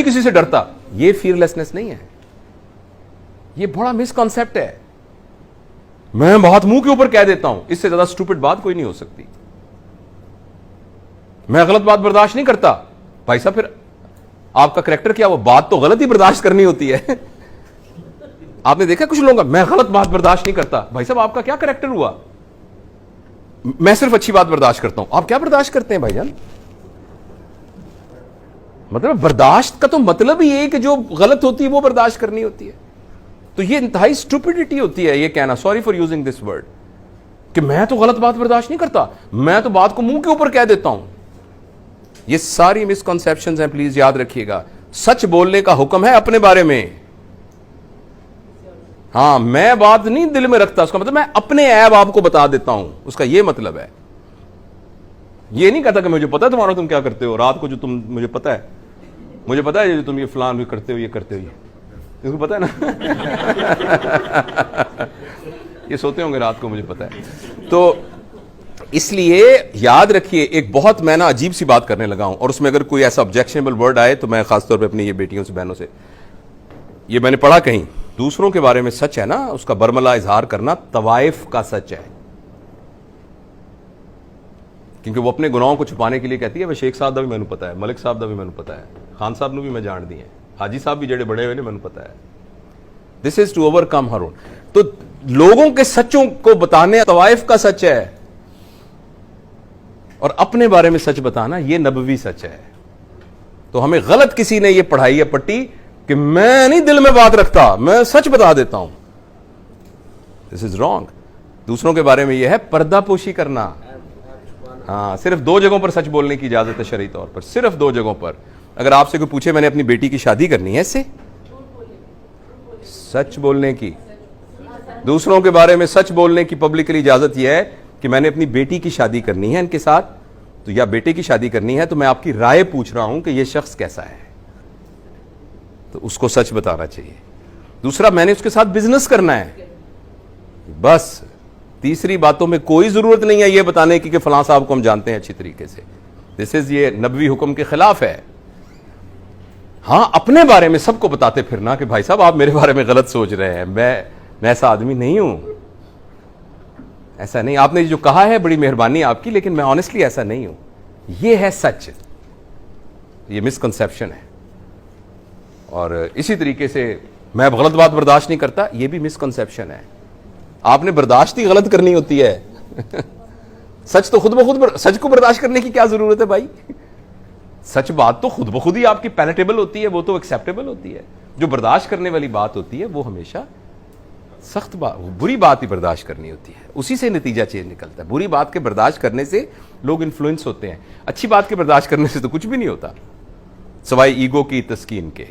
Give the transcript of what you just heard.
نہیں کسی سے ڈرتا. یہ فیئرلیسنس نہیں ہے, یہ بڑا مس کانسیپٹ ہے. میں بات منہ کے اوپر کہہ دیتا ہوں, اس سے زیادہ اسٹوپڈ بات کوئی نہیں ہو سکتی. میں غلط بات برداشت نہیں کرتا. بھائی صاحب پھر آپ کا کریکٹر کیا, وہ بات تو غلط ہی برداشت کرنی ہوتی ہے. آپ نے دیکھا کچھ لوگوں کا, میں غلط بات برداشت نہیں کرتا. بھائی صاحب آپ کا کیا کریکٹر ہوا؟ میں صرف اچھی بات برداشت کرتا ہوں. آپ کیا برداشت کرتے ہیں بھائی جان؟ مطلب برداشت کا تو مطلب ہی ہے کہ جو غلط ہوتی ہے وہ برداشت کرنی ہوتی ہے. تو یہ انتہائی اسٹوپڈیٹی ہوتی ہے یہ کہنا, sorry for using this word, کہ میں تو غلط بات برداشت نہیں کرتا, میں تو بات کو منہ کے اوپر کہہ دیتا ہوں. یہ ساری مسکنسیپشنز ہیں, پلیز یاد رکھیے گا. سچ بولنے کا حکم ہے اپنے بارے میں. ہاں, میں بات نہیں دل میں رکھتا, اس کا مطلب میں اپنے عیب آپ کو بتا دیتا ہوں, اس کا یہ مطلب ہے. یہ نہیں کہتا کہ مجھے پتا ہے تمہارا تم کیا کرتے ہو رات کو, جو تم مجھے پتا ہے, مجھے پتا ہے جو تم یہ فلان بھی کرتے ہو, یہ کرتے ہو, یہ پتا ہے نا. یہ سوتے ہوں گے رات کو, مجھے پتا ہے. تو اس لیے یاد رکھیے, ایک بہت میں نا عجیب سی بات کرنے لگا ہوں, اور اس میں اگر کوئی ایسا آبجیکشنیبل ورڈ آئے تو میں خاص طور پہ اپنی یہ بیٹیوں سے, بہنوں سے, یہ میں نے پڑھا کہیں, دوسروں کے بارے میں سچ ہے نا, اس کا برملا اظہار کرنا طوائف کا سچ ہے. کیونکہ وہ اپنے گناہوں کو چھپانے کے لیے کہتی ہے, وہ شیخ صاحب دا بھی مینوں پتا ہے, ملک صاحب دا بھی مینوں پتا ہے, خان صاحب نو بھی میں جان دی ہیں, حاجی صاحب بھی جڑے بڑے ہوئے نے مینوں پتا ہے. دس از ٹو اوور کم ہر اون. تو لوگوں کے سچوں کو بتانے طوائف کا سچ ہے, اور اپنے بارے میں سچ بتانا یہ نبوی سچ ہے. تو ہمیں غلط کسی نے یہ پڑھائی ہے پٹی کہ میں نہیں دل میں بات رکھتا, میں سچ بتا دیتا ہوں. دس از رانگ. دوسروں کے بارے میں یہ ہے پردہ پوشی کرنا. ہاں, صرف 2 جگہوں پر سچ بولنے کی اجازت ہے شرعی طور پر, صرف 2 جگہوں پر. اگر آپ سے کوئی پوچھے میں نے اپنی بیٹی کی شادی کرنی ہے, اس سے سچ بولنے کی, دوسروں کے بارے میں سچ بولنے کی پبلکلی اجازت یہ ہے کہ میں نے اپنی بیٹی کی شادی کرنی ہے ان کے ساتھ, تو یا بیٹے کی شادی کرنی ہے, تو میں آپ کی رائے پوچھ رہا ہوں کہ یہ شخص کیسا ہے, تو اس کو سچ بتانا چاہیے. دوسرا, میں نے اس کے ساتھ بزنس کرنا ہے, بس. تیسری باتوں میں کوئی ضرورت نہیں ہے یہ بتانے کی کہ فلاں صاحب کو ہم جانتے ہیں اچھی طریقے سے. دس از, یہ نبوی حکم کے خلاف ہے. ہاں, اپنے بارے میں سب کو بتاتے پھرنا کہ بھائی صاحب آپ میرے بارے میں غلط سوچ رہے ہیں, میں ایسا آدمی نہیں ہوں, ایسا نہیں. آپ نے جو کہا ہے بڑی مہربانی آپ کی, لیکن میں آنیسٹلی ایسا نہیں ہوں. یہ ہے سچ, یہ مسکنسیپشن ہے. اور اسی طریقے سے میں غلط بات برداشت نہیں کرتا, یہ بھی مسکنسیپشن ہے. آپ نے برداشت ہی غلط کرنی ہوتی ہے. سچ تو خود بخود, سچ کو برداشت کرنے کی کیا ضرورت ہے بھائی؟ سچ بات تو خود بخود ہی آپ کی پیلیٹیبل ہوتی ہے, وہ تو ایکسیپٹیبل ہوتی ہے. جو برداشت کرنے والی بات ہوتی ہے وہ ہمیشہ سخت بات, بری بات ہی برداشت کرنی ہوتی ہے, اسی سے نتیجہ چینج نکلتا ہے. بری بات کے برداشت کرنے سے لوگ انفلوئنس ہوتے ہیں, اچھی بات کے برداشت کرنے سے تو کچھ بھی نہیں ہوتا سوائے ایگو کی تسکین کے.